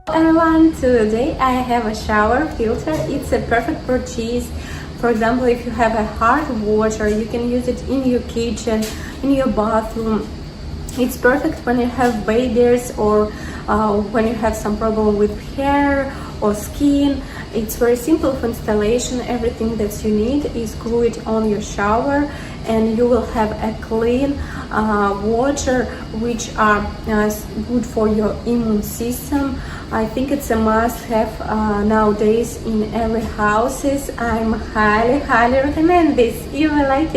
Everyone, today I have a shower filter. It's a perfect purchase. For example, if you have a hard water, you can use it in your kitchen, in your bathroom. It's perfect when you have babies or when you have some problem with hair or skin. It's very simple for installation. Everything that you need is glue it on your shower and you will have a clean water which are good for your immune system. I think it's a must-have nowadays in every houses. I'm highly recommend this. You will like it.